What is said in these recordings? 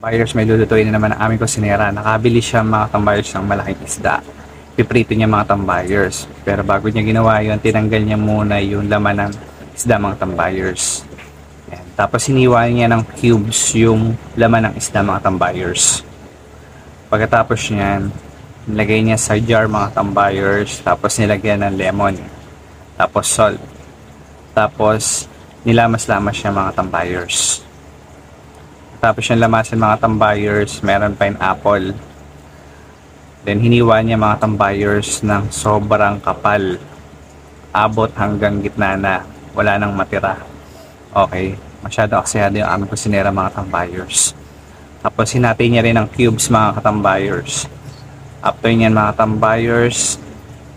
Buyers, may lulutuin na naman ang aming kusinera. Nakabili siya mga tambayers ng malaking isda. Piprito niya mga tambayers. Pero bago niya ginawa yun, tinanggal niya muna yung laman ng isda mga tambayers. Yan. Tapos hiniwa niya ng cubes yung laman ng isda mga tambayers. Pagkatapos niyan, nilagay niya sa jar mga tambayers. Tapos nilagyan ng lemon. Tapos salt. Tapos nilamas-lamas siya mga tambayers. Tapos yung lamasan mga tambayers, meron pineapple. Then hiniwa niya mga tambayers ng sobrang kapal. Abot hanggang gitna na. Wala nang matira. Okay. Masyado aksayado yung aming kusinera mga tambayers. Tapos hinati niya rin ng cubes mga katambayers. After niyan mga tambayers,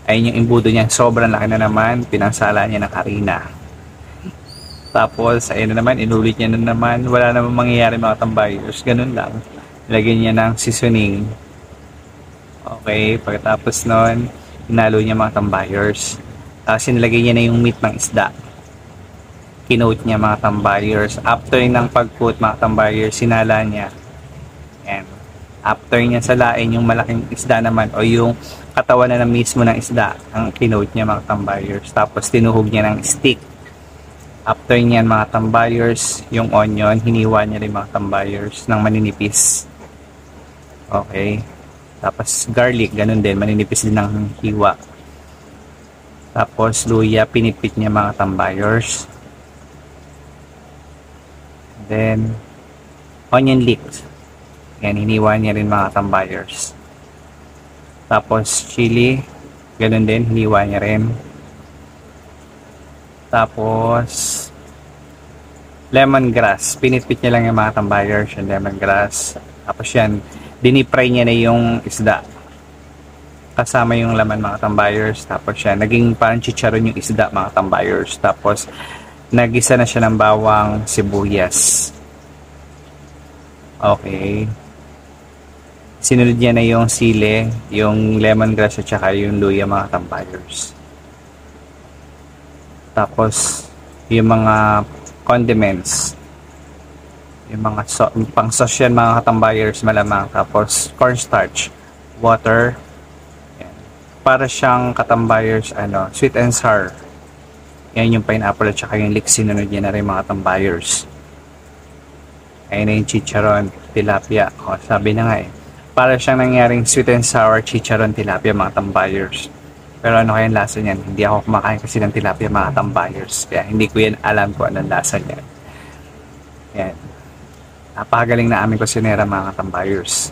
ayun yung imbudo niya. Sobrang laki na naman. Pinansala niya ng harina. Tapos, ayun na naman, inulit niya na naman. Wala namang mangyayari mga tambayers. Ganun lang. Lagyan niya ng seasoning. Okay, pagkatapos nun, hinalo niya mga tambayers. Tapos, nilagay niya na yung meat ng isda. Kinoat niya mga tambayers. After ng pag-coat mga tambayers, sinala niya. And after niya salain yung malaking isda naman o yung katawan na mismo ng isda, ang kinoat niya mga tambayers. Tapos, tinuhog niya ng stick. After niyan mga tambayers, yung onion, hiniwa niya rin mga tambayers ng maninipis. Okay. Tapos garlic, ganun din, maninipis din ng hiwa. Tapos luya, pinipit niya mga tambayers. Then, onion leeks. Yan, hiniwa niya rin mga tambayers. Tapos chili, ganun din, hiniwa niya rin. Tapos lemongrass, pinitpit niya lang yung mga tambayers, yung lemongrass. Tapos yan, dinipry niya na yung isda kasama yung laman mga tambayers. Tapos yan, naging parang chicharon yung isda mga tambayers. Tapos nagisa na siya ng bawang, sibuyas. Okay, sinunod niya na yung sili, yung lemongrass at saka yung luya mga tambayers. Tapos, yung mga condiments, yung mga pang-sauce yan mga katambayers malamang. Tapos, cornstarch, water, yan. Para siyang katambayers, sweet and sour. Yan yung pineapple at saka yung leeks, sinunod niya na rin mga tambayers. Ayun na yung chicharon, tilapia. O, sabi na nga para siyang nangyaring sweet and sour chicharon tilapia mga tambayers. Pero ano kayang lasa niyan? Hindi ako kumakain kasi ng tilapia mga tambayers. Kaya hindi ko yan alam kung anong lasa niyan. Yan. Napakagaling na aming kusinera mga tambayers.